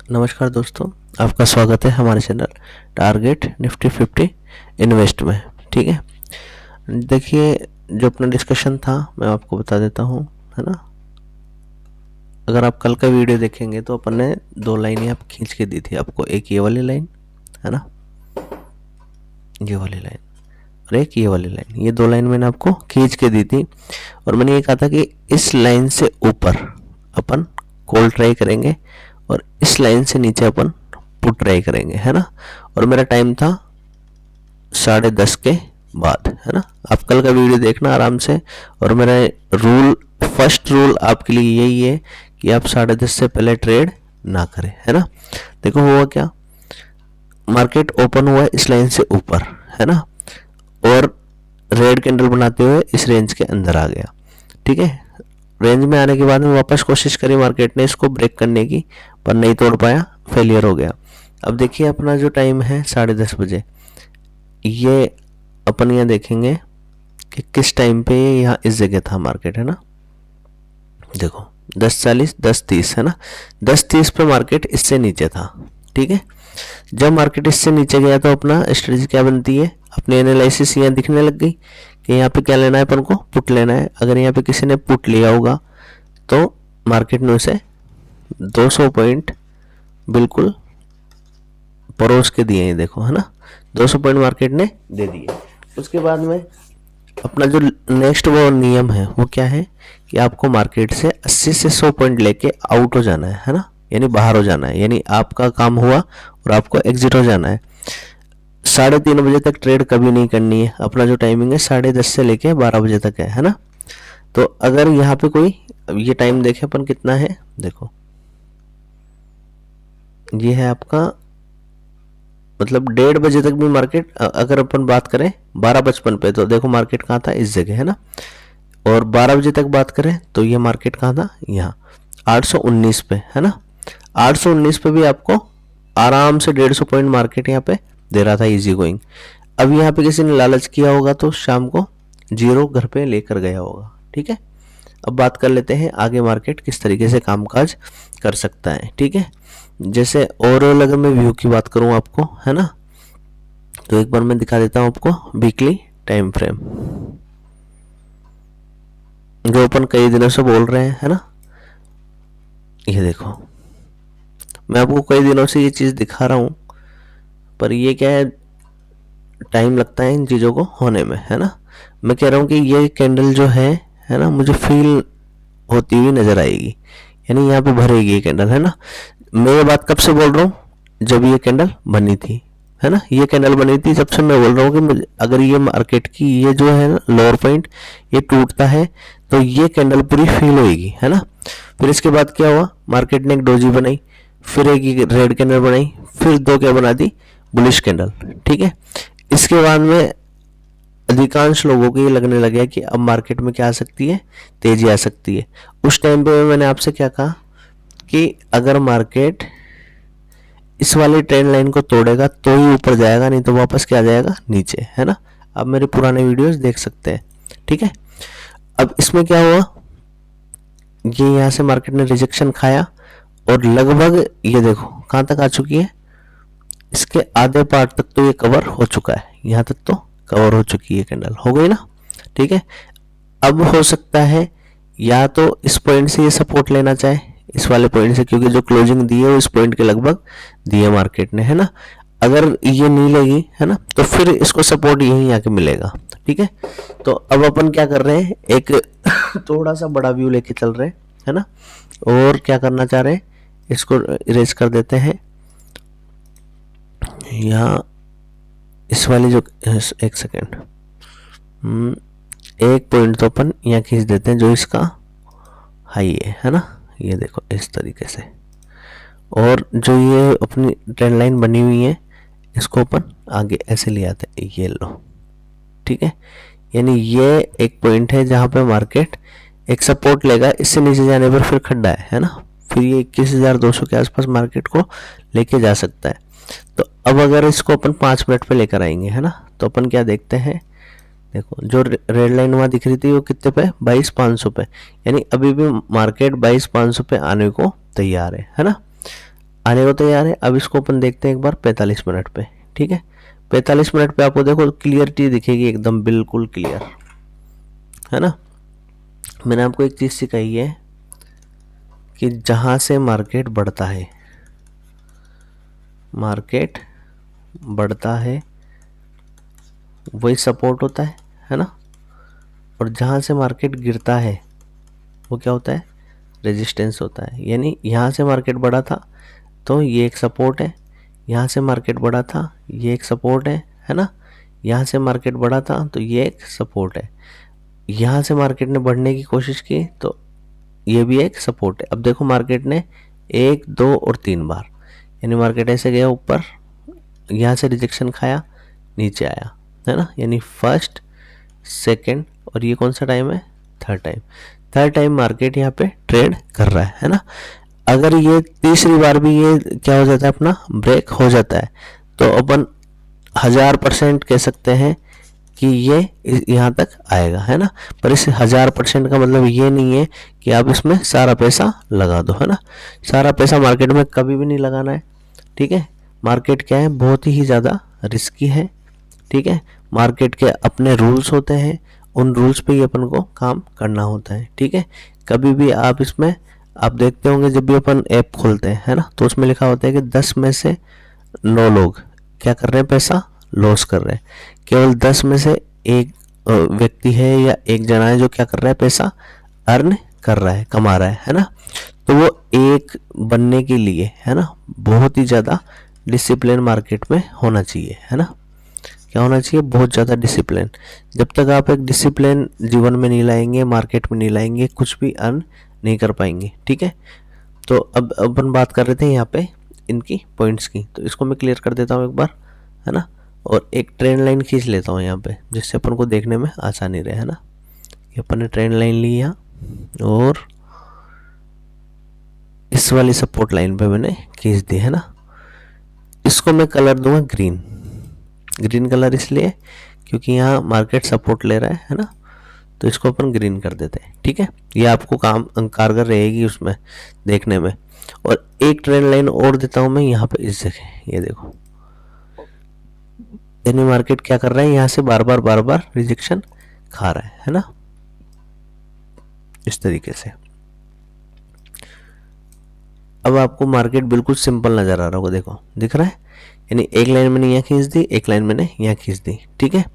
नमस्कार दोस्तों, आपका स्वागत है हमारे चैनल टारगेट निफ्टी 50 इन्वेस्ट में। ठीक है, देखिए जो अपना डिस्कशन था मैं आपको बता देता हूँ, है ना। अगर आप कल का वीडियो देखेंगे तो अपन ने दो लाइन यहाँ खींच के दी थी आपको, एक ये वाली लाइन है ना, ये वाली लाइन और एक ये वाली लाइन। ये दो लाइन मैंने आपको खींच के दी थी और मैंने ये कहा था कि इस लाइन से ऊपर अपन कॉल ट्राई करेंगे और इस लाइन से नीचे अपन पुट ट्राई करेंगे, है ना। और मेरा टाइम था 10:30 के बाद, है ना। आप कल का वीडियो देखना आराम से। और मेरा रूल, फर्स्ट रूल आपके लिए यही है कि आप 10:30 से पहले ट्रेड ना करें, है ना। देखो हुआ क्या, मार्केट ओपन हुआ है इस लाइन से ऊपर, है ना, और रेड कैंडल बनाते हुए इस रेंज के अंदर आ गया। ठीक है, रेंज में आने के बाद में वापस कोशिश करी मार्केट ने इसको ब्रेक करने की, पर नहीं तोड़ पाया, फेलियर हो गया। अब देखिए अपना जो टाइम है 10:30 बजे, ये अपन यहाँ देखेंगे कि किस टाइम पे यहाँ इस जगह था मार्केट, है ना। देखो 10:40, 10:30, है ना। 10:30 पे मार्केट इससे नीचे था। ठीक है, जब मार्केट इससे नीचे गया तो अपना स्ट्रेटजी क्या बनती है, अपनी एनालिसिस यहाँ दिखने लग गई कि यहाँ पे क्या लेना है, अपन को पुट लेना है। अगर यहाँ पे किसी ने पुट लिया होगा तो मार्केट ने उसे 200 पॉइंट बिल्कुल परोस के दिए हैं, देखो, है ना। 200 पॉइंट मार्केट ने दे दिए। उसके बाद में अपना जो नेक्स्ट वो नियम है वो क्या है कि आपको मार्केट से 80 से 100 पॉइंट लेके आउट हो जाना है ना, यानी बाहर हो जाना है, यानी आपका काम हुआ और आपको एग्जिट हो जाना है। 3:30 बजे तक ट्रेड कभी नहीं करनी है। अपना जो टाइमिंग है 10:30 से लेके 12 बजे तक है ना। तो अगर यहाँ पे कोई, ये टाइम देखे अपन कितना है, देखो ये है आपका, मतलब 1:30 बजे तक भी मार्केट, अगर अपन बात करें 12:55 पे, तो देखो मार्केट कहाँ था, इस जगह, है ना। और 12 बजे तक बात करें तो ये मार्केट कहाँ था, यहाँ 819 पे, है ना। 819 पे भी आपको आराम से 150 पॉइंट मार्केट यहाँ पे दे रहा था, इजी गोइंग। अब यहाँ पे किसी ने लालच किया होगा तो शाम को जीरो घर पे लेकर गया होगा। ठीक है, अब बात कर लेते हैं आगे मार्केट किस तरीके से कामकाज कर सकता है। ठीक है, जैसे ओवरऑल अगर मैं व्यू की बात करूं आपको, है ना, तो एक बार मैं दिखा देता हूं आपको वीकली टाइम फ्रेम, जो अपन कई दिनों से बोल रहे हैं, है ना। ये देखो, मैं आपको कई दिनों से ये चीज़ दिखा रहा हूँ, पर ये क्या है, टाइम लगता है इन चीज़ों को होने में, है ना। मैं कह रहा हूँ कि ये कैंडल जो है ना, मुझे फील होती हुई नज़र आएगी, यानी यहाँ पे भरेगी ये कैंडल, है ना। मैं ये बात कब से बोल रहा हूँ, जब ये कैंडल बनी थी, है ना। ये कैंडल बनी थी जब से मैं बोल रहा हूँ कि मुझे, अगर ये मार्केट की ये जो है ना लोअर पॉइंट ये टूटता है तो ये कैंडल पूरी फील होएगी, है ना। फिर इसके बाद क्या हुआ, मार्केट ने एक डोजी बनाई, फिर एक रेड कैंडल बनाई, फिर दो क्या बना दी, बुलिश कैंडल। ठीक है, इसके बाद में अधिकांश लोगों को ये लगने लगा कि अब मार्केट में क्या आ सकती है, तेजी आ सकती है। उस टाइम पे मैंने आपसे क्या कहा कि अगर मार्केट इस वाली ट्रेंड लाइन को तोड़ेगा तो ही ऊपर जाएगा, नहीं तो वापस क्या आ जाएगा, नीचे, है ना। आप मेरे पुराने वीडियोस देख सकते हैं। ठीक है, अब इसमें क्या हुआ, ये यहाँ से मार्केट ने रिजेक्शन खाया और लगभग ये देखो कहाँ तक आ चुकी है, इसके आधे पार्ट तक तो ये कवर हो चुका है, यहाँ तक तो कवर हो चुकी है कैंडल, हो गई ना। ठीक है, अब हो सकता है या तो इस पॉइंट से ये सपोर्ट लेना चाहे, इस वाले पॉइंट से, क्योंकि जो क्लोजिंग दी है वो इस पॉइंट के लगभग दी है मार्केट ने, है ना। अगर ये नहीं लगी, है ना, तो फिर इसको सपोर्ट यहीं आके मिलेगा। ठीक है, तो अब अपन क्या कर रहे हैं, एक थोड़ा सा बड़ा व्यू लेके चल रहे हैं, है ना। और क्या करना चाह रहे हैं, इसको इरेज कर देते हैं यहाँ, इस वाली जो, एक सेकेंड, एक पॉइंट तो अपन यहाँ खींच देते हैं जो इसका हाई है ना। ये देखो इस तरीके से, और जो ये अपनी ट्रेंड लाइन बनी हुई है इसको अपन आगे ऐसे ले आते हैं, ये लो। ठीक है, यानी ये एक पॉइंट है जहाँ पे मार्केट एक सपोर्ट लेगा, इससे नीचे जाने पर फिर खड्डा है ना। फिर ये 21,200 के आसपास मार्केट को लेके जा सकता है। तो अब अगर इसको अपन 5 मिनट पे लेकर आएंगे, है ना, तो अपन क्या देखते हैं, देखो जो रेड लाइन वहाँ दिख रही थी वो कितने पे, 22,500 पे, यानी अभी भी मार्केट 22,500 पे आने को तैयार है ना। आने को तैयार है। अब इसको अपन देखते हैं एक बार 45 मिनट पे, ठीक है। 45 मिनट पे आपको देखो क्लियरिटी दिखेगी एकदम बिल्कुल क्लियर, है ना। मैंने आपको एक चीज़ सिखाई है कि जहाँ से मार्केट बढ़ता है, मार्केट बढ़ता है वही सपोर्ट होता है ना। और जहाँ से मार्केट गिरता है वो क्या होता है, रेजिस्टेंस होता है। यानी यहाँ से मार्केट बढ़ा था तो ये एक सपोर्ट है, यहाँ से मार्केट बढ़ा था ये एक सपोर्ट है ना। यहाँ से मार्केट बढ़ा था तो ये एक सपोर्ट है, यहाँ से मार्केट ने बढ़ने की कोशिश की तो ये भी एक सपोर्ट है। अब देखो मार्केट ने 1, 2 और 3 बार, यानी मार्केट ऐसे गया ऊपर, यहाँ से रिजेक्शन खाया, नीचे आया, है ना। यानी फर्स्ट, सेकंड और ये कौन सा टाइम है, थर्ड टाइम मार्केट यहाँ पे ट्रेड कर रहा है ना। अगर ये तीसरी बार भी ये क्या हो जाता है, अपना ब्रेक हो जाता है, तो अपन 1000% कह सकते हैं कि ये यहाँ तक आएगा, है ना। पर इस 1000% का मतलब ये नहीं है कि आप इसमें सारा पैसा लगा दो, है ना। सारा पैसा मार्केट में कभी भी नहीं लगाना है, ठीक है। मार्केट क्या है, बहुत ही ज़्यादा रिस्की है, ठीक है। मार्केट के अपने रूल्स होते हैं, उन रूल्स पे ही अपन को काम करना होता है, ठीक है। कभी भी आप इसमें, आप देखते होंगे जब भी अपन ऐप खोलते हैं, है ना, तो उसमें लिखा होता है कि 10 में से 9 लोग क्या कर रहे हैं, पैसा लॉस कर रहे हैं। केवल 10 में से एक व्यक्ति है या एक जना है जो क्या कर रहा है, पैसा अर्न कर रहा है, कमा रहा है ना। तो वो एक बनने के लिए, है ना, बहुत ही ज़्यादा डिसिप्लिन मार्केट में होना चाहिए, है ना। क्या होना चाहिए, बहुत ज़्यादा डिसिप्लिन। जब तक आप एक डिसिप्लिन जीवन में नहीं लाएंगे, मार्केट में नहीं लाएंगे, कुछ भी अर्न नहीं कर पाएंगे, ठीक है। तो अब अपन बात कर रहे थे यहाँ पे इनकी पॉइंट्स की, तो इसको मैं क्लियर कर देता हूँ एक बार, है ना। और एक ट्रेंड लाइन खींच लेता हूँ यहाँ पे, जिससे अपन को देखने में आसानी रहे, है ना। ये अपन ने ट्रेंड लाइन ली यहाँ, और इस वाली सपोर्ट लाइन पे मैंने खींच दी, है ना। इसको मैं कलर दूंगा ग्रीन। ग्रीन कलर इसलिए क्योंकि यहाँ मार्केट सपोर्ट ले रहा है ना, तो इसको अपन ग्रीन कर देते हैं, ठीक है। ये आपको काम कारगर रहेगी उसमें देखने में। और एक ट्रेंड लाइन और देता हूँ मैं यहाँ पे, इस जगह ये देखो, यानी मार्केट क्या कर रहा है, यहाँ से बार बार रिजेक्शन खा रहा है ना, इस तरीके से। अब आपको मार्केट बिल्कुल सिंपल नजर आ रहा होगा, देखो दिख रहा है। यानी एक लाइन मैंने यहाँ खींच दी, एक लाइन मैंने यहाँ खींच दी, ठीक है।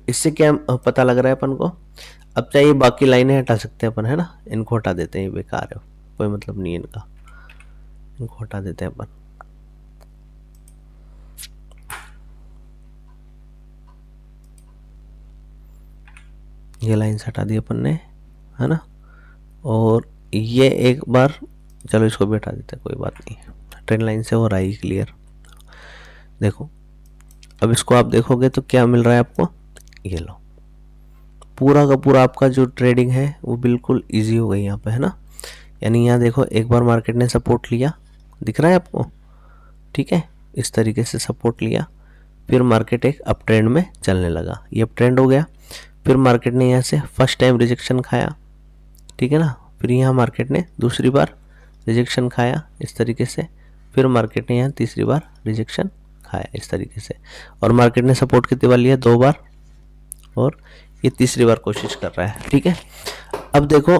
इससे क्या पता लग रहा है अपन को। अब चाहिए बाकी लाइनें हटा सकते हैं अपन, है ना। इनको हटा देते हैं, ये बेकार है, कोई मतलब नहीं है इनका, इनको हटा देते हैं अपन। ये लाइन हटा दी अपन ने, है ना। और ये एक बार, चलो इसको भी हटा देते हैं, कोई बात नहीं, ट्रेंड लाइन से हो रहा है क्लियर। देखो अब इसको आप देखोगे तो क्या मिल रहा है आपको, ये लो, पूरा का पूरा आपका जो ट्रेडिंग है वो बिल्कुल इजी हो गई यहाँ पे, है ना। यानी यहाँ देखो एक बार मार्केट ने सपोर्ट लिया, दिख रहा है आपको, ठीक है। इस तरीके से सपोर्ट लिया, फिर मार्केट एक अप ट्रेंड में चलने लगा, ये अप ट्रेंड हो गया। फिर मार्केट ने यहाँ से फर्स्ट टाइम रिजेक्शन खाया, ठीक है ना। फिर यहाँ मार्केट ने दूसरी बार रिजेक्शन खाया इस तरीके से, फिर मार्केट ने यहाँ तीसरी बार रिजेक्शन खाया इस तरीके से, और मार्केट ने सपोर्ट कितनी बार लिया, 2 बार, और ये तीसरी बार कोशिश कर रहा है, ठीक है। अब देखो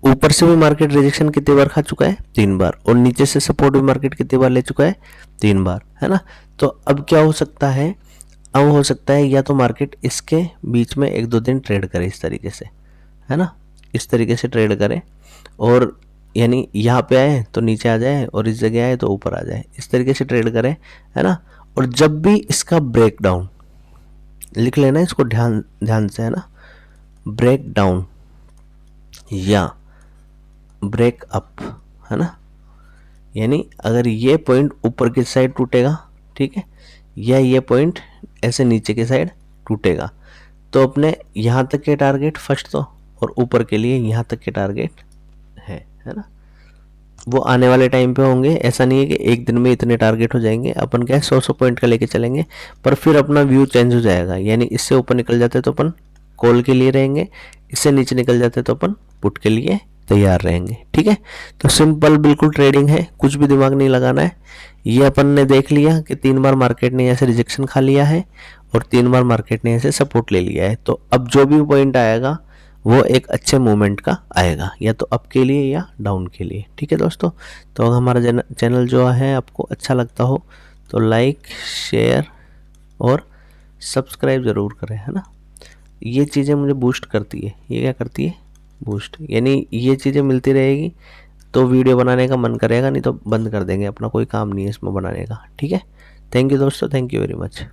ऊपर से भी मार्केट रिजेक्शन कितनी बार खा चुका है, 3 बार, और नीचे से सपोर्ट भी मार्केट कितनी बार ले चुका है, 3 बार, है ना। तो अब क्या हो सकता है, अब हो सकता है या तो मार्केट इसके बीच में 1-2 दिन ट्रेड करे इस तरीके से, है ना, इस तरीके से ट्रेड करे, और यानी यहाँ पे आए तो नीचे आ जाए, और इस जगह आए तो ऊपर आ जाए, इस तरीके से ट्रेड करे, है ना। और जब भी इसका ब्रेक डाउन, लिख लेना इसको ध्यान से, है ना, ब्रेक डाउन या ब्रेक अप, है ना। यानी अगर ये पॉइंट ऊपर की साइड टूटेगा, ठीक है, या ये पॉइंट ऐसे नीचे की साइड टूटेगा, तो अपने यहाँ तक के टारगेट फर्स्ट तो, और ऊपर के लिए यहाँ तक के टारगेट है ना, वो आने वाले टाइम पे होंगे। ऐसा नहीं है कि एक दिन में इतने टारगेट हो जाएंगे, अपन क्या है 100 पॉइंट का लेके चलेंगे, पर फिर अपना व्यू चेंज हो जाएगा। यानी इससे ऊपर निकल जाते तो अपन कॉल के लिए रहेंगे, इससे नीचे निकल जाते तो अपन पुट के लिए तैयार रहेंगे। ठीक है, तो सिंपल बिल्कुल ट्रेडिंग है, कुछ भी दिमाग नहीं लगाना है। ये अपन ने देख लिया कि 3 बार मार्केट ने ऐसे रिजेक्शन खा लिया है और 3 बार मार्केट ने ऐसे सपोर्ट ले लिया है। तो अब जो भी पॉइंट आएगा वो एक अच्छे मूवमेंट का आएगा, या तो अप के लिए या डाउन के लिए। ठीक है दोस्तों, तो अगर हमारा चैनल जो है आपको अच्छा लगता हो तो लाइक, शेयर और सब्सक्राइब ज़रूर करें, है ना। ये चीज़ें मुझे बूस्ट करती है। ये क्या करती है? बूस्ट, यानी ये चीज़ें मिलती रहेगी तो वीडियो बनाने का मन करेगा, नहीं तो बंद कर देंगे, अपना कोई काम नहीं है इसमें बनाने का। ठीक है, थैंक यू दोस्तों, थैंक यू वेरी मच।